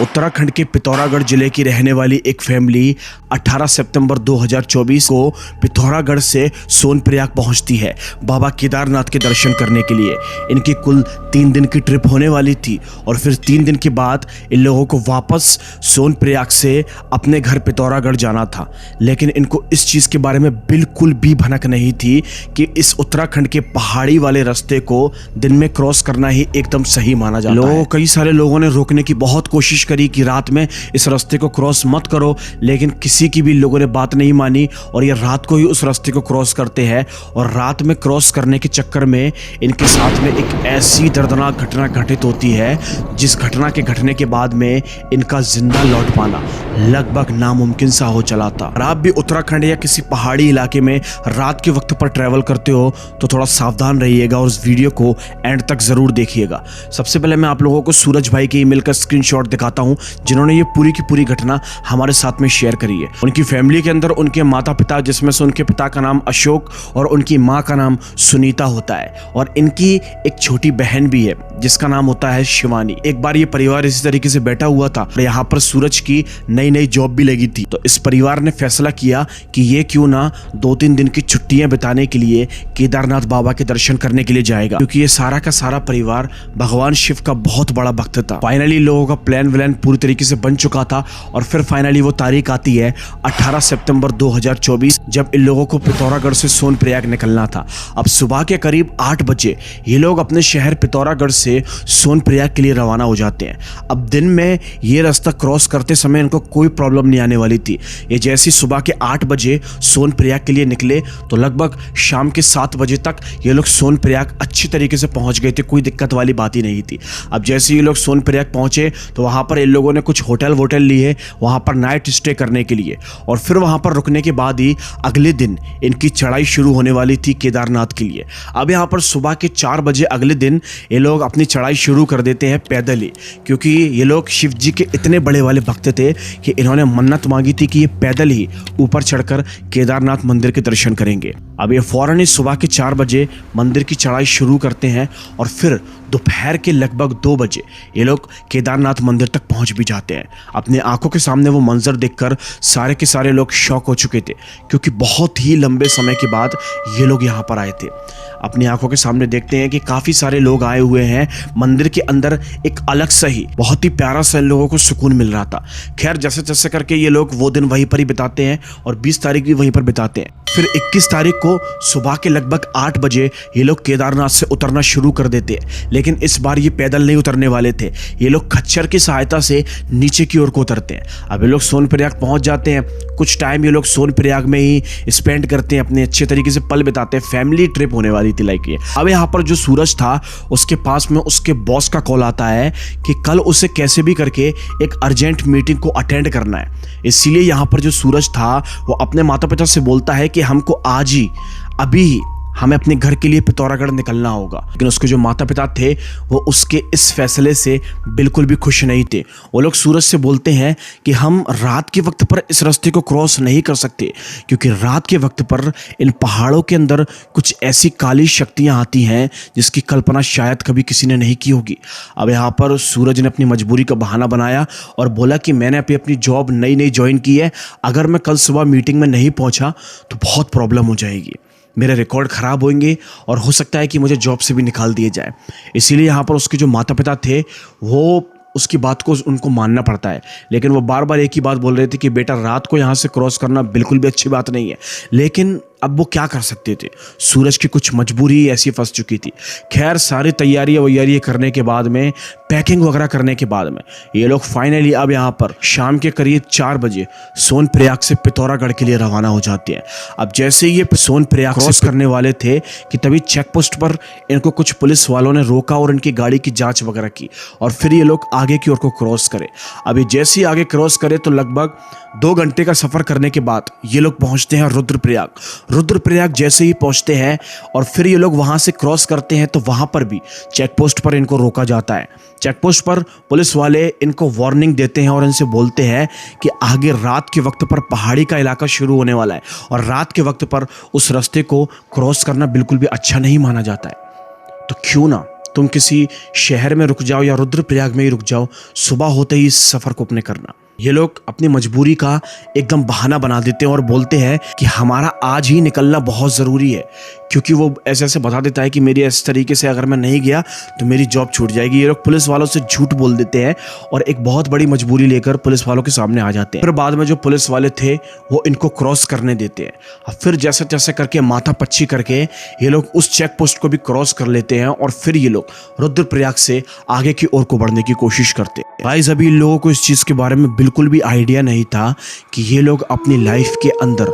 उत्तराखंड के पिथौरागढ़ जिले की रहने वाली एक फैमिली 18 सितंबर 2024 को पिथौरागढ़ से सोनप्रयाग पहुंचती है बाबा केदारनाथ के दर्शन करने के लिए। इनकी कुल 3 दिन की ट्रिप होने वाली थी और फिर 3 दिन के बाद इन लोगों को वापस सोनप्रयाग से अपने घर पिथौरागढ़ जाना था। लेकिन इनको इस चीज़ के बारे में बिल्कुल भी भनक नहीं थी कि इस उत्तराखंड के पहाड़ी वाले रास्ते को दिन में क्रॉस करना ही एकदम सही माना जाता है। कई सारे लोगों ने रोकने की बहुत कोशिश करी कि रात में इस रास्ते को क्रॉस मत करो, लेकिन किसी की भी लोगों ने बात नहीं मानी और ये रात को ही उस रास्ते को क्रॉस करते हैं। और रात में क्रॉस करने के चक्कर में इनके साथ में एक ऐसी दर्दनाक घटना घटित होती है जिस घटना के घटने के बाद में इनका जिंदा लौट पाना लगभग नामुमकिन सा हो चला था। और आप भी उत्तराखंड या किसी पहाड़ी इलाके में रात के वक्त पर ट्रैवल करते हो तो थोड़ा सावधान रहिएगा और उस वीडियो को एंड तक जरूर देखिएगा। सबसे पहले मैं आप लोगों को सूरज भाई के ईमेल का स्क्रीनशॉट दिखाता हूं जिन्होंने ये पूरी की पूरी घटना हमारे साथ में शेयर करी है। उनकी फैमिली के अंदर उनके माता पिता, जिसमें से उनके पिता का नाम अशोक और उनकी माँ का नाम सुनीता होता है, और इनकी एक छोटी बहन भी है जिसका नाम होता है शिवानी। एक बार ये परिवार इसी तरीके से बैठा हुआ था और यहाँ पर सूरज की नई जॉब भी लगी थी। तो इस परिवार ने फैसला किया कि ये क्यों ना 2-3 दिन की छुट्टियां बिताने के लिए केदारनाथ बाबा के दर्शन करने के लिए जाएगा, क्योंकि ये सारा का सारा परिवार भगवान शिव का बहुत बड़ा भक्त था। फाइनली लोगों का प्लान व्लान पूरी तरीके से बन चुका था और फिर फाइनली वो तारीख आती है 18 सितंबर 2024 जब इन लोगों को पिथौरागढ़ से सोनप्रयाग निकलना था। अब सुबह के करीब 8 बजे ये लोग अपने शहर पिथौरागढ़ से सोनप्रयाग के लिए रवाना हो जाते हैं। अब दिन में ये रास्ता क्रॉस करते समय इनको कोई प्रॉब्लम नहीं आने वाली थी। ये जैसे सुबह के 8 बजे सोनप्रयाग के लिए निकले तो लगभग शाम के 7 बजे तक ये लोग सोनप्रयाग अच्छी तरीके से पहुंच गए थे, कोई दिक्कत वाली बात ही नहीं थी। अब जैसे ये लोग सोनप्रयाग पहुंचे तो वहां पर इन लोगों ने कुछ होटल वोटल लिए वहां पर नाइट स्टे करने के लिए, और फिर वहां पर रुकने के बाद ही अगले दिन इनकी चढ़ाई शुरू होने वाली थी केदारनाथ के लिए। अब यहाँ पर सुबह के 4 बजे अगले दिन ये लोग अपनी चढ़ाई शुरू कर देते हैं पैदल ही, क्योंकि ये लोग शिव जी के इतने बड़े वाले भक्त थे कि इन्होंने मन्नत मांगी थी कि ये पैदल ही ऊपर चढ़कर केदारनाथ मंदिर के दर्शन करेंगे। अब ये फौरन ही सुबह के 4 बजे मंदिर की चढ़ाई शुरू करते हैं और फिर दोपहर के लगभग 2 बजे ये लोग केदारनाथ मंदिर तक पहुंच भी जाते हैं। अपने आंखों के सामने वो मंजर देखकर सारे के सारे लोग शॉक हो चुके थे, क्योंकि बहुत ही लंबे समय के बाद ये लोग यहाँ पर आए थे। अपनी आंखों के सामने देखते हैं कि काफ़ी सारे लोग आए हुए हैं। मंदिर के अंदर एक अलग सा ही बहुत ही प्यारा सा लोगों को सुकून मिल रहा था। खैर जैसे जैसे करके ये लोग वो दिन वहीं पर ही बिताते हैं और 20 तारीख भी वहीं पर बिताते हैं। फिर 21 तारीख को सुबह के लगभग 8 बजे ये लोग केदारनाथ से उतरना शुरू कर देते हैं, लेकिन इस बार ये पैदल नहीं उतरने वाले थे। ये लोग खच्चर की सहायता से नीचे की ओर को उतरते हैं। अब ये लोग सोनप्रयाग पहुंच जाते हैं। कुछ टाइम ये लोग सोनप्रयाग में ही स्पेंड करते हैं, अपने अच्छे तरीके से पल बिताते हैं। फैमिली ट्रिप होने वाली थी लाइक ये। अब यहाँ पर जो सूरज था उसके पास में उसके बॉस का कॉल आता है कि कल उसे कैसे भी करके एक अर्जेंट मीटिंग को अटेंड करना है। इसीलिए यहाँ पर जो सूरज था वो अपने माता पिता से बोलता है कि हमको आज ही अभी ही हमें अपने घर के लिए पिथौरागढ़ निकलना होगा। लेकिन उसके जो माता पिता थे वो उसके इस फैसले से बिल्कुल भी खुश नहीं थे। वो लोग सूरज से बोलते हैं कि हम रात के वक्त पर इस रास्ते को क्रॉस नहीं कर सकते, क्योंकि रात के वक्त पर इन पहाड़ों के अंदर कुछ ऐसी काली शक्तियां आती हैं जिसकी कल्पना शायद कभी किसी ने नहीं की होगी। अब यहाँ पर सूरज ने अपनी मजबूरी का बहाना बनाया और बोला कि मैंने अपनी जॉब नई ज्वाइन की है, अगर मैं कल सुबह मीटिंग में नहीं पहुँचा तो बहुत प्रॉब्लम हो जाएगी, मेरे रिकॉर्ड ख़राब होंगे और हो सकता है कि मुझे जॉब से भी निकाल दिए जाए। इसीलिए यहाँ पर उसके जो माता पिता थे वो उसकी बात को उनको मानना पड़ता है। लेकिन वो बार बार एक ही बात बोल रहे थे कि बेटा रात को यहाँ से क्रॉस करना बिल्कुल भी अच्छी बात नहीं है। लेकिन अब वो क्या कर सकते थे, सूरज की कुछ मजबूरी ऐसी फंस चुकी थी। खैर सारी तैयारियां करने के बाद में, पैकिंग वगैरह करने के बाद में ये लोग फाइनली अब यहाँ पर शाम के करीब 4 बजे सोनप्रयाग से पिथौरागढ़ के लिए रवाना हो जाते हैं। अब जैसे ये सोनप्रयाग क्रॉस करने वाले थे कि तभी चेक पोस्ट पर इनको कुछ पुलिस वालों ने रोका और इनकी गाड़ी की जाँच वगैरह की और फिर ये लोग आगे की ओर को क्रॉस करे। अभी जैसे ही आगे क्रॉस करे तो लगभग 2 घंटे का सफ़र करने के बाद ये लोग पहुँचते हैं रुद्रप्रयाग। जैसे ही पहुँचते हैं और फिर ये लोग वहाँ से क्रॉस करते हैं तो वहाँ पर भी चेक पोस्ट पर इनको रोका जाता है। चेक पोस्ट पर पुलिस वाले इनको वार्निंग देते हैं और इनसे बोलते हैं कि आगे रात के वक्त पर पहाड़ी का इलाका शुरू होने वाला है और रात के वक्त पर उस रास्ते को क्रॉस करना बिल्कुल भी अच्छा नहीं माना जाता है। तो क्यों ना तुम किसी शहर में रुक जाओ या रुद्रप्रयाग में ही रुक जाओ, सुबह होते ही इस सफर को अपने करना। ये लोग अपनी मजबूरी का एकदम बहाना बना देते हैं और बोलते हैं कि हमारा आज ही निकलना बहुत ज़रूरी है, क्योंकि वो ऐसे ऐसे बता देता है कि मेरी इस तरीके से अगर मैं नहीं गया तो मेरी जॉब छूट जाएगी। ये लोग पुलिस वालों से झूठ बोल देते हैं और एक बहुत बड़ी मजबूरी लेकर पुलिस वालों के सामने आ जाते हैं। फिर बाद में जो पुलिस वाले थे वो इनको क्रॉस करने देते हैं। अब फिर जैसे तैसे करके माथा पच्ची करके ये लोग उस चेक पोस्ट को भी क्रॉस कर लेते हैं और फिर ये लोग रुद्रप्रयाग से आगे की ओर को बढ़ने की कोशिश करते हैं। गाइस, अभी इन लोगों को इस चीज़ के बारे में बिल्कुल भी आइडिया नहीं था कि ये लोग अपनी लाइफ के अंदर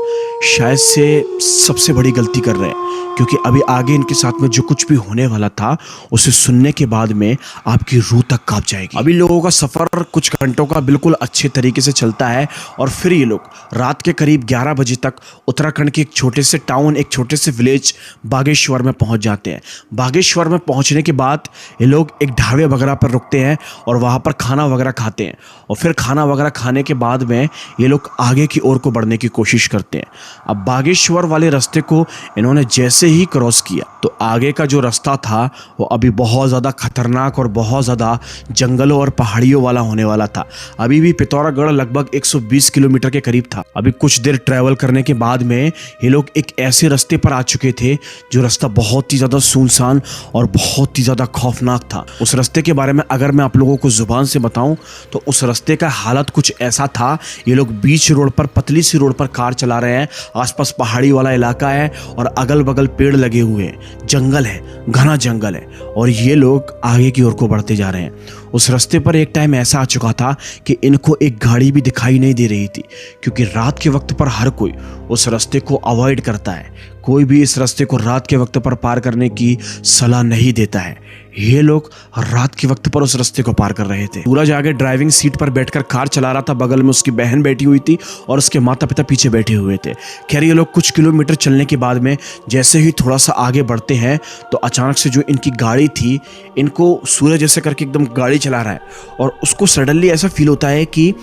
शायद से सबसे बड़ी गलती कर रहे हैं, क्योंकि अभी आगे इनके साथ में जो कुछ भी होने वाला था उसे सुनने के बाद में आपकी रूह तक कांप जाएगी। अभी लोगों का सफ़र कुछ घंटों का बिल्कुल अच्छे तरीके से चलता है और फिर ये लोग रात के करीब 11 बजे तक उत्तराखंड के एक छोटे से टाउन, एक छोटे से विलेज बागेश्वर में पहुंच जाते हैं। बागेश्वर में पहुंचने के बाद ये लोग एक ढाबे वगैरह पर रुकते हैं और वहाँ पर खाना वगैरह खाते हैं और फिर खाना वगैरह खाने के बाद में ये लोग आगे की ओर को बढ़ने की कोशिश करते हैं। अब बागेश्वर वाले रास्ते को इन्होंने जैसे ही क्रॉस किया तो आगे का जो रास्ता था वो अभी बहुत ज़्यादा खतरनाक और बहुत ज़्यादा जंगलों और पहाड़ियों वाला होने वाला था। अभी भी पिथौरागढ़ लगभग 120 किलोमीटर के करीब था। अभी कुछ देर ट्रैवल करने के बाद में ये लोग एक ऐसे रास्ते पर आ चुके थे जो रास्ता बहुत ही ज़्यादा सुनसान और बहुत ही ज़्यादा खौफनाक था। उस रास्ते के बारे में अगर मैं आप लोगों को जुबान से बताऊं तो उस रास्ते का हालत कुछ ऐसा था। ये लोग बीच रोड पर, पतली सी रोड पर कार चला रहे हैं, आसपास पहाड़ी वाला इलाका है और अगल बगल पेड़ लगे हुए हैं, जंगल है, घना जंगल है और ये लोग आगे की ओर को बढ़ते जा रहे हैं। उस रास्ते पर एक टाइम ऐसा आ चुका था कि इनको एक गाड़ी भी दिखाई नहीं दे रही थी, क्योंकि रात के वक्त पर हर कोई उस रास्ते को अवॉइड करता है। कोई भी इस रास्ते को रात के वक्त पर पार करने की सलाह नहीं देता है। ये लोग रात के वक्त पर उस रास्ते को पार कर रहे थे। सूरज आगे ड्राइविंग सीट पर बैठकर कार चला रहा था, बगल में उसकी बहन बैठी हुई थी और उसके माता पिता पीछे बैठे हुए थे। खैर, ये लोग कुछ किलोमीटर चलने के बाद में जैसे ही थोड़ा सा आगे बढ़ते हैं तो अचानक से जो इनकी गाड़ी थी, इनको सूरज ऐसे करके एकदम गाड़ी चला रहा है और उसको सडनली ऐसा फील होता है कि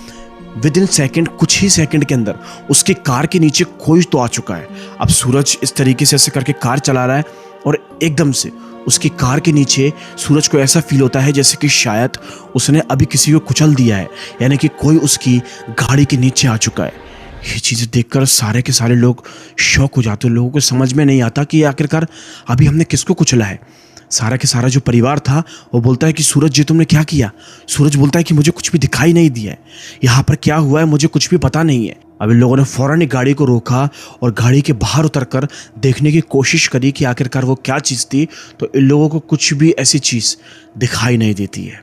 विद इन सेकेंड, कुछ ही सेकंड के अंदर उसकी कार के नीचे कोई तो आ चुका है। अब सूरज इस तरीके से ऐसे करके कार चला रहा है और एकदम से उसकी कार के नीचे सूरज को ऐसा फील होता है जैसे कि शायद उसने अभी किसी को कुचल दिया है, यानी कि कोई उसकी गाड़ी के नीचे आ चुका है। ये चीज़ें देखकर सारे के सारे लोग शॉक हो जाते हैं। लोगों को समझ में नहीं आता कि आखिरकार अभी हमने किसको कुचला है। सारा के सारा जो परिवार था वो बोलता है कि सूरज जी तुमने क्या किया। सूरज बोलता है कि मुझे कुछ भी दिखाई नहीं दिया है, यहाँ पर क्या हुआ है मुझे कुछ भी पता नहीं है। अब इन लोगों ने फौरन गाड़ी को रोका और गाड़ी के बाहर उतरकर देखने की कोशिश करी कि आखिरकार वो क्या चीज़ थी, तो इन लोगों को कुछ भी ऐसी चीज़ दिखाई नहीं देती है।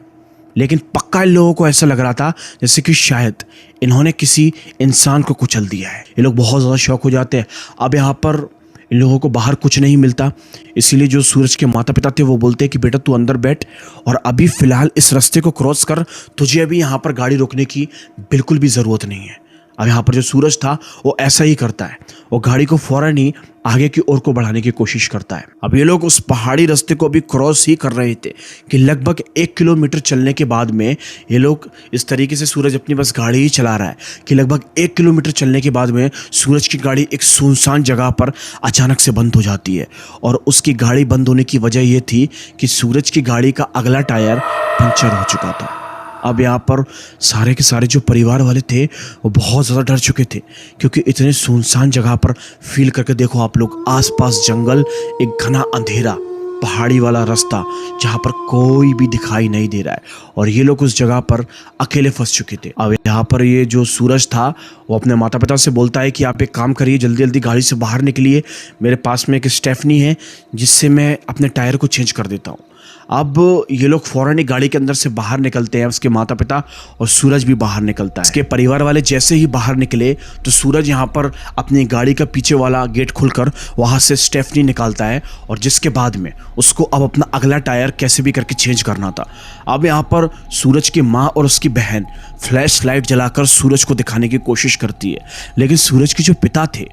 लेकिन पक्का इन लोगों को ऐसा लग रहा था जैसे कि शायद इन्होंने किसी इंसान को कुचल दिया है। ये लोग बहुत ज़्यादा शौक हो जाते हैं। अब यहाँ पर इन लोगों को बाहर कुछ नहीं मिलता, इसीलिए जो सूरज के माता पिता थे वो बोलते हैं कि बेटा तू अंदर बैठ और अभी फ़िलहाल इस रास्ते को क्रॉस कर, तुझे अभी यहाँ पर गाड़ी रोकने की बिल्कुल भी ज़रूरत नहीं है। अब यहाँ पर जो सूरज था वो ऐसा ही करता है, वो गाड़ी को फौरन ही आगे की ओर को बढ़ाने की कोशिश करता है। अब ये लोग उस पहाड़ी रास्ते को अभी क्रॉस ही कर रहे थे कि लगभग 1 किलोमीटर चलने के बाद में ये लोग इस तरीके से, सूरज अपनी बस गाड़ी ही चला रहा है कि लगभग 1 किलोमीटर चलने के बाद में सूरज की गाड़ी एक सुनसान जगह पर अचानक से बंद हो जाती है। और उसकी गाड़ी बंद होने की वजह ये थी कि सूरज की गाड़ी का अगला टायर पंचर हो चुका था। अब यहाँ पर सारे के सारे जो परिवार वाले थे वो बहुत ज़्यादा डर चुके थे, क्योंकि इतने सुनसान जगह पर फील करके देखो आप लोग, आसपास जंगल, एक घना अंधेरा पहाड़ी वाला रास्ता जहाँ पर कोई भी दिखाई नहीं दे रहा है और ये लोग उस जगह पर अकेले फंस चुके थे। अब यहाँ पर ये जो सूरज था वो अपने माता पिता से बोलता है कि आप एक काम करिए, जल्दी जल्दी गाड़ी से बाहर निकलिए, मेरे पास में एक स्टेफनी है जिससे मैं अपने टायर को चेंज कर देता हूँ। अब ये लोग फौरन ही गाड़ी के अंदर से बाहर निकलते हैं, उसके माता पिता, और सूरज भी बाहर निकलता है। इसके परिवार वाले जैसे ही बाहर निकले तो सूरज यहाँ पर अपनी गाड़ी का पीछे वाला गेट खोलकर वहाँ से स्टेफनी निकालता है और जिसके बाद में उसको अब अपना अगला टायर कैसे भी करके चेंज करना था। अब यहाँ पर सूरज की माँ और उसकी बहन फ्लैश लाइट जलाकर सूरज को दिखाने की कोशिश करती है, लेकिन सूरज के जो पिता थे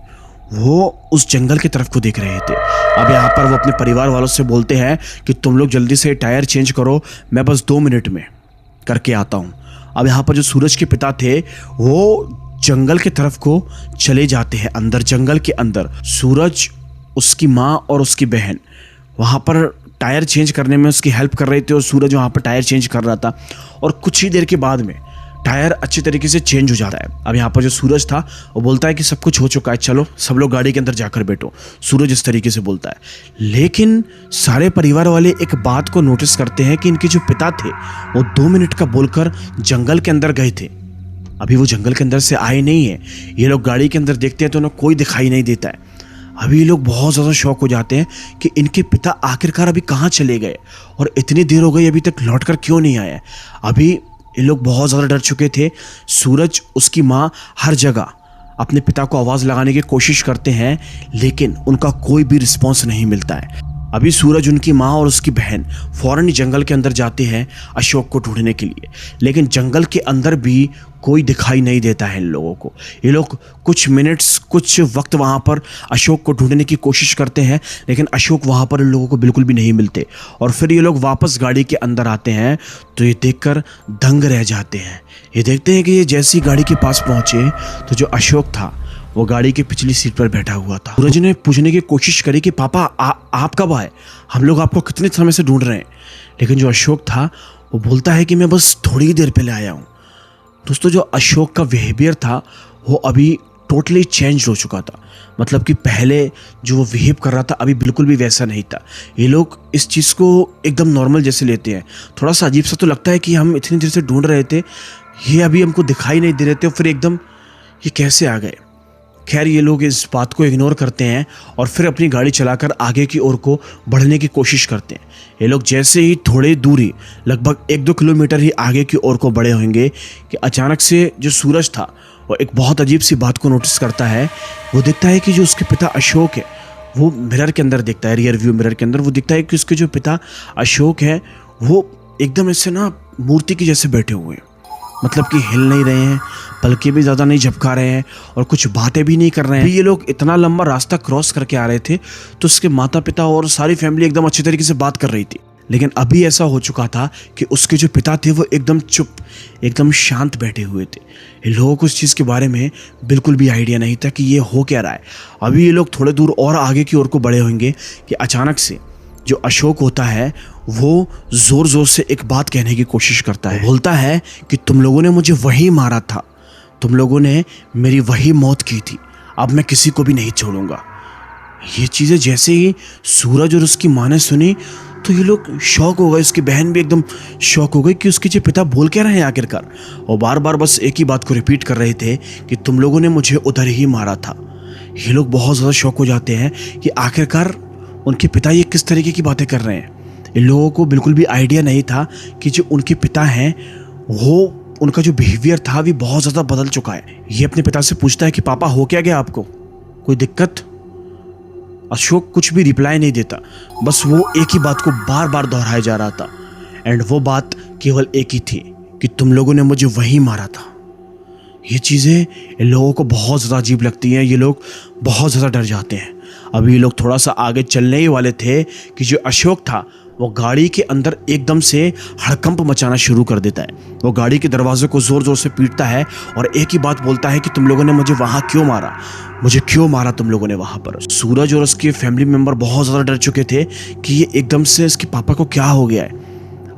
वो उस जंगल की तरफ को देख रहे थे। अब यहाँ पर वो अपने परिवार वालों से बोलते हैं कि तुम लोग जल्दी से टायर चेंज करो, मैं बस 2 मिनट में करके आता हूँ। अब यहाँ पर जो सूरज के पिता थे वो जंगल की तरफ को चले जाते हैं, अंदर जंगल के अंदर। सूरज, उसकी माँ और उसकी बहन वहाँ पर टायर चेंज करने में उसकी हेल्प कर रहे थे और सूरज वहाँ पर टायर चेंज कर रहा था। और कुछ ही देर के बाद में टायर अच्छे तरीके से चेंज हो जाता है। अब यहाँ पर जो सूरज था वो बोलता है कि सब कुछ हो चुका है, चलो सब लोग गाड़ी के अंदर जाकर बैठो। सूरज इस तरीके से बोलता है, लेकिन सारे परिवार वाले एक बात को नोटिस करते हैं कि इनके जो पिता थे वो 2 मिनट का बोलकर जंगल के अंदर गए थे। अभी वो जंगल के अंदर से आए नहीं है। ये लोग गाड़ी के अंदर देखते हैं तो उन्हें कोई दिखाई नहीं देता है। अभी ये लोग बहुत ज़्यादा शॉक हो जाते हैं कि इनके पिता आखिरकार अभी कहाँ चले गए और इतनी देर हो गई अभी तक लौट कर क्यों नहीं आया। अभी ये लोग बहुत ज़्यादा डर चुके थे। सूरज, उसकी माँ हर जगह अपने पिता को आवाज़ लगाने की कोशिश करते हैं, लेकिन उनका कोई भी रिस्पॉन्स नहीं मिलता है। अभी सूरज, उनकी माँ और उसकी बहन फौरन ही जंगल के अंदर जाते हैं अशोक को ढूंढने के लिए, लेकिन जंगल के अंदर भी कोई दिखाई नहीं देता है इन लोगों को। ये लोग कुछ वक्त वहाँ पर अशोक को ढूंढने की कोशिश करते हैं, लेकिन अशोक वहाँ पर इन लोगों को बिल्कुल भी नहीं मिलते। और फिर ये लोग वापस गाड़ी के अंदर आते हैं तो ये देखकर दंग रह जाते हैं। ये देखते हैं कि ये जैसी गाड़ी के पास पहुँचे तो जो अशोक था वो गाड़ी की पिछली सीट पर बैठा हुआ था। सूरज ने पूछने की कोशिश करी कि पापा आप कब आए, हम लोग आपको कितने समय से ढूंढ रहे हैं। लेकिन जो अशोक था वो बोलता है कि मैं बस थोड़ी ही देर पहले आया हूँ। दोस्तों, जो अशोक का बिहेवियर था वो अभी टोटली चेंज हो चुका था। मतलब कि पहले जो वो बिहेव कर रहा था अभी बिल्कुल भी वैसा नहीं था। ये लोग इस चीज़ को एकदम नॉर्मल जैसे लेते हैं। थोड़ा सा अजीब सा तो लगता है कि हम इतनी देर से ढूंढ रहे थे, ये अभी हमको दिखाई नहीं दे रहे थे, और फिर एकदम ये कैसे आ गए। खैर, ये लोग इस बात को इग्नोर करते हैं और फिर अपनी गाड़ी चलाकर आगे की ओर को बढ़ने की कोशिश करते हैं। ये लोग जैसे ही थोड़ी दूरी, लगभग 1-2 किलोमीटर ही आगे की ओर को बढ़े होंगे कि अचानक से जो सूरज था वो एक बहुत अजीब सी बात को नोटिस करता है। वो देखता है कि जो उसके पिता अशोक है वो मिरर के अंदर देखता है, रियर व्यू मिरर के अंदर वो दिखता है कि उसके जो पिता अशोक है वो एकदम ऐसे ना मूर्ति की जैसे बैठे हुए हैं। मतलब कि हिल नहीं रहे हैं, पलके भी ज़्यादा नहीं झपका रहे हैं और कुछ बातें भी नहीं कर रहे हैं। ये लोग इतना लंबा रास्ता क्रॉस करके आ रहे थे तो उसके माता पिता और सारी फैमिली एकदम अच्छी तरीके से बात कर रही थी। लेकिन अभी ऐसा हो चुका था कि उसके जो पिता थे वो एकदम चुप, एकदम शांत बैठे हुए थे। इन लोगों को इस चीज़ के बारे में बिल्कुल भी आइडिया नहीं था कि ये हो क्या रहा है। अभी ये लोग थोड़े दूर और आगे की ओर को बढ़े होंगे कि अचानक से जो अशोक होता है वो ज़ोर ज़ोर से एक बात कहने की कोशिश करता है। बोलता है कि तुम लोगों ने मुझे वही मारा था, तुम लोगों ने मेरी वही मौत की थी, अब मैं किसी को भी नहीं छोड़ूंगा। ये चीज़ें जैसे ही सूरज और उसकी माँ ने सुनी तो ये लोग शॉक हो गए। उसकी बहन भी एकदम शॉक हो गई कि उसके जो पिता बोल क्या रहे हैं आखिरकार। और बार बार बस एक ही बात को रिपीट कर रहे थे कि तुम लोगों ने मुझे उधर ही मारा था। ये लोग बहुत ज़्यादा शॉक हो जाते हैं कि आखिरकार उनके पिता ये किस तरीके की बातें कर रहे हैं। इन लोगों को बिल्कुल भी आइडिया नहीं था कि जो उनके पिता हैं वो, उनका जो बिहेवियर था भी बहुत ज़्यादा बदल चुका है। ये अपने पिता से पूछता है कि पापा हो क्या गया आपको, कोई दिक्कत। अशोक कुछ भी रिप्लाई नहीं देता, बस वो एक ही बात को बार बार दोहराया जा रहा था। एंड वो बात केवल एक ही थी कि तुम लोगों ने मुझे वही मारा था। ये चीज़ें इन लोगों को बहुत ज़्यादा अजीब लगती हैं। ये लोग बहुत ज़्यादा डर जाते हैं। अभी ये लोग थोड़ा सा आगे चलने ही वाले थे कि जो अशोक था वो गाड़ी के अंदर एकदम से हड़कंप मचाना शुरू कर देता है। वो गाड़ी के दरवाजे को ज़ोर ज़ोर से पीटता है और एक ही बात बोलता है कि तुम लोगों ने मुझे वहाँ क्यों मारा, मुझे क्यों मारा तुम लोगों ने वहाँ पर। सूरज और उसके फैमिली मेम्बर बहुत ज़्यादा डर चुके थे कि ये एकदम से इसके पापा को क्या हो गया है।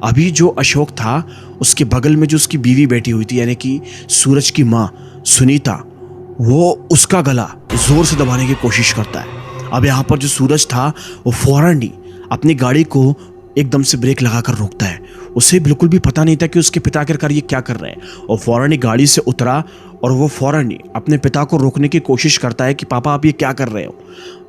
अभी जो अशोक था उसके बगल में जो उसकी बीवी बैठी हुई थी, यानी कि सूरज की माँ सुनीता, वो उसका गला ज़ोर से दबाने की कोशिश करता है। अब यहाँ पर जो सूरज था वो फौरन ही अपनी गाड़ी को एकदम से ब्रेक लगाकर रोकता है। उसे बिल्कुल भी पता नहीं था कि उसके पिता आखिरकार ये क्या कर रहे हैं। और फौरन ही गाड़ी से उतरा और वो फौरन ही अपने पिता को रोकने की कोशिश करता है कि पापा आप ये क्या कर रहे हो,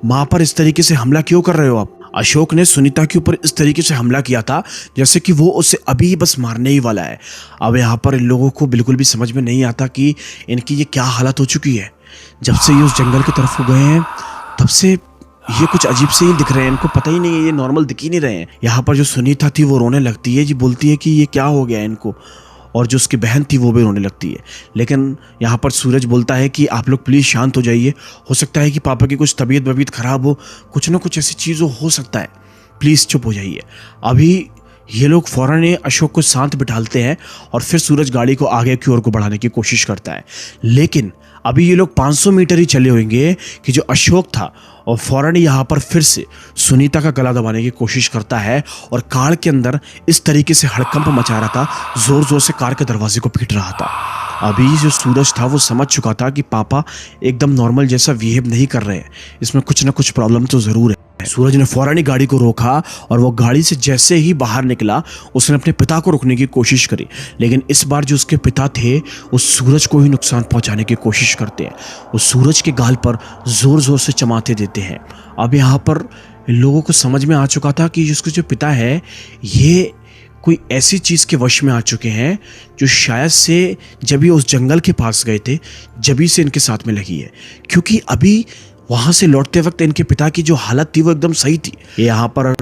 माँ पर इस तरीके से हमला क्यों कर रहे हो आप। अशोक ने सुनीता के ऊपर इस तरीके से हमला किया था जैसे कि वो उसे अभी बस मारने ही वाला है। अब यहाँ पर इन लोगों को बिल्कुल भी समझ में नहीं आता कि इनकी ये क्या हालत हो चुकी है। जब से ये उस जंगल की तरफ गए हैं तब से ये कुछ अजीब से ही दिख रहे हैं। इनको पता ही नहीं है, ये नॉर्मल दिख ही नहीं रहे हैं। यहाँ पर जो सुनीता थी वो रोने लगती है, जी बोलती है कि ये क्या हो गया है इनको। और जो उसकी बहन थी वो भी रोने लगती है। लेकिन यहाँ पर सूरज बोलता है कि आप लोग प्लीज़ शांत हो जाइए, हो सकता है कि पापा की कुछ तबीयत ख़राब हो, कुछ ना कुछ ऐसी चीज़ हो सकता है, प्लीज़ चुप हो जाइए। अभी ये लोग फ़ौरन ही अशोक को शांत बिठालते हैं और फिर सूरज गाड़ी को आगे की ओर को बढ़ाने की कोशिश करता है। लेकिन अभी ये लोग 500 मीटर ही चले होंगे कि जो अशोक था और फौरन यहाँ पर फिर से सुनीता का गला दबाने की कोशिश करता है और कार के अंदर इस तरीके से हड़कंप मचा रहा था, जोर जोर से कार के दरवाजे को पीट रहा था। अभी जो सूरज था वो समझ चुका था कि पापा एकदम नॉर्मल जैसा बिहेव नहीं कर रहे हैं, इसमें कुछ ना कुछ प्रॉब्लम तो ज़रूर है। सूरज ने फौरन ही गाड़ी को रोका और वो गाड़ी से जैसे ही बाहर निकला उसने अपने पिता को रोकने की कोशिश करी, लेकिन इस बार जो उसके पिता थे वो सूरज को ही नुकसान पहुंचाने की कोशिश करते हैं। वो सूरज के गाल पर जोर जोर से चमाते देते हैं। अब यहाँ पर लोगों को समझ में आ चुका था कि उसके जो पिता है ये कोई ऐसी चीज़ के वश में आ चुके हैं जो शायद से जब ये उस जंगल के पास गए थे जभी से इनके साथ में लगी है, क्योंकि अभी वहाँ से लौटते वक्त इनके पिता की जो हालत थी वो एकदम सही थी। ये यहाँ पर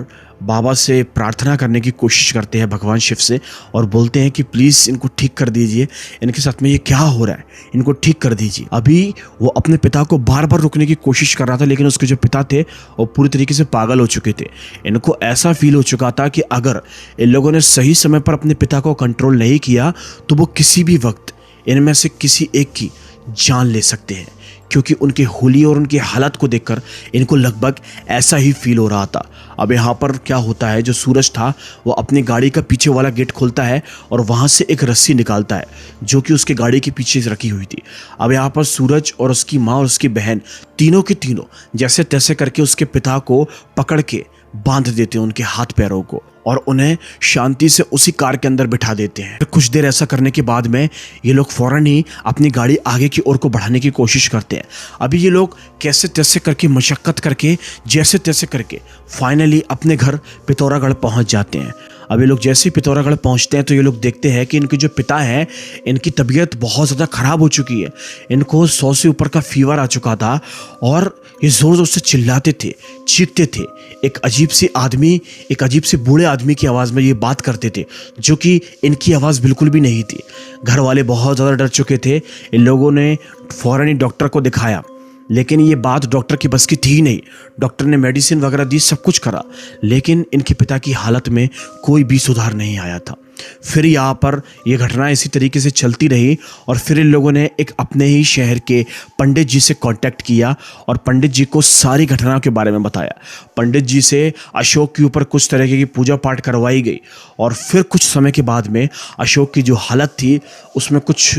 बाबा से प्रार्थना करने की कोशिश करते हैं, भगवान शिव से, और बोलते हैं कि प्लीज़ इनको ठीक कर दीजिए, इनके साथ में ये क्या हो रहा है, इनको ठीक कर दीजिए। अभी वो अपने पिता को बार बार रोकने की कोशिश कर रहा था, लेकिन उसके जो पिता थे वो पूरी तरीके से पागल हो चुके थे। इनको ऐसा फील हो चुका था कि अगर इन लोगों ने सही समय पर अपने पिता को कंट्रोल नहीं किया तो वो किसी भी वक्त इनमें से किसी एक की जान ले सकते हैं, क्योंकि उनके होली और उनकी हालत को देखकर इनको लगभग ऐसा ही फील हो रहा था। अब यहाँ पर क्या होता है, जो सूरज था वो अपनी गाड़ी का पीछे वाला गेट खोलता है और वहाँ से एक रस्सी निकालता है जो कि उसके गाड़ी के पीछे रखी हुई थी। अब यहाँ पर सूरज और उसकी माँ और उसकी बहन तीनों के तीनों जैसे तैसे करके उसके पिता को पकड़ के बांध देते हैं, उनके हाथ पैरों को, और उन्हें शांति से उसी कार के अंदर बिठा देते हैं। कुछ देर ऐसा करने के बाद में ये लोग फौरन ही अपनी गाड़ी आगे की ओर को बढ़ाने की कोशिश करते हैं। अभी ये लोग कैसे तैसे करके मशक्कत करके जैसे तैसे करके फाइनली अपने घर पिथौरागढ़ पहुंच जाते हैं। अब ये लोग जैसे ही पिथौरागढ़ पहुंचते हैं तो ये लोग देखते हैं कि इनके जो पिता हैं इनकी तबीयत बहुत ज़्यादा ख़राब हो चुकी है। इनको 100 से ऊपर का फीवर आ चुका था और ये ज़ोर ज़ोर से चिल्लाते थे, चीखते थे। एक अजीब सी बूढ़े आदमी की आवाज़ में ये बात करते थे, जो कि इनकी आवाज़ बिल्कुल भी नहीं थी। घर वाले बहुत ज़्यादा डर चुके थे। इन लोगों ने फ़ौरन ही डॉक्टर को दिखाया, लेकिन ये बात डॉक्टर की बस की थी ही नहीं। डॉक्टर ने मेडिसिन वगैरह दी, सब कुछ करा, लेकिन इनके पिता की हालत में कोई भी सुधार नहीं आया था। फिर यहाँ पर ये घटना इसी तरीके से चलती रही और फिर इन लोगों ने एक अपने ही शहर के पंडित जी से कांटेक्ट किया और पंडित जी को सारी घटनाओं के बारे में बताया। पंडित जी से अशोक के ऊपर कुछ तरीके की पूजा पाठ करवाई गई और फिर कुछ समय के बाद में अशोक की जो हालत थी उसमें कुछ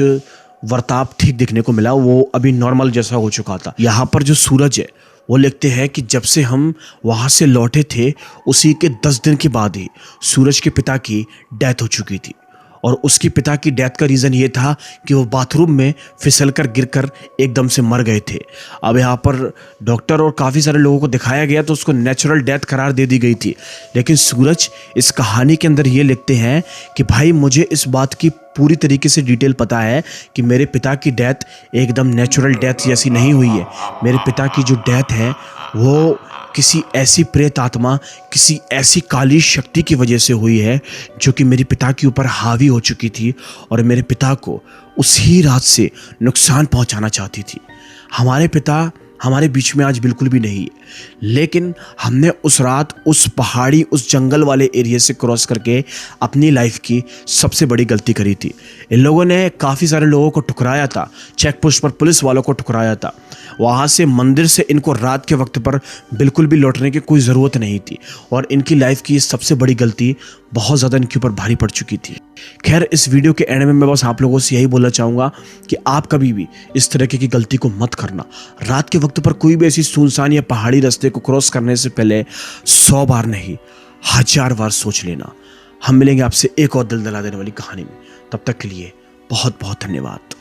वर्ताव ठीक दिखने को मिला, वो अभी नॉर्मल जैसा हो चुका था। यहाँ पर जो सूरज है वो लिखते हैं कि जब से हम वहाँ से लौटे थे उसी के 10 दिन के बाद ही सूरज के पिता की डेथ हो चुकी थी, और उसके पिता की डेथ का रीज़न ये था कि वो बाथरूम में फिसलकर गिरकर एकदम से मर गए थे। अब यहाँ पर डॉक्टर और काफ़ी सारे लोगों को दिखाया गया तो उसको नेचुरल डेथ करार दे दी गई थी, लेकिन सूरज इस कहानी के अंदर ये लिखते हैं कि भाई मुझे इस बात की पूरी तरीके से डिटेल पता है कि मेरे पिता की डेथ एकदम नेचुरल डेथ जैसी नहीं हुई है। मेरे पिता की जो डेथ है वो किसी ऐसी प्रेत आत्मा, किसी ऐसी काली शक्ति की वजह से हुई है जो कि मेरे पिता के ऊपर हावी हो चुकी थी और मेरे पिता को उसी रात से नुकसान पहुंचाना चाहती थी। हमारे पिता हमारे बीच में आज बिल्कुल भी नहीं है, लेकिन हमने उस रात उस पहाड़ी, उस जंगल वाले एरिया से क्रॉस करके अपनी लाइफ की सबसे बड़ी गलती करी थी। इन लोगों ने काफ़ी सारे लोगों को ठुकराया था, चेक पोस्ट पर पुलिस वालों को ठुकराया था। वहाँ से मंदिर से इनको रात के वक्त पर बिल्कुल भी लौटने की कोई ज़रूरत नहीं थी और इनकी लाइफ की सबसे बड़ी गलती बहुत ज़्यादा इनके ऊपर भारी पड़ चुकी थी। खैर, इस वीडियो के एंड में मैं बस आप लोगों से यही बोलना चाहूँगा कि आप कभी भी इस तरीके की गलती को मत करना। रात के वक्त पर कोई भी ऐसी सुनसान या पहाड़ी रास्ते को क्रॉस करने से पहले 100 बार नहीं 1000 बार सोच लेना। हम मिलेंगे आपसे एक और दिल दहला देने वाली कहानी में। तब तक के लिए बहुत बहुत धन्यवाद।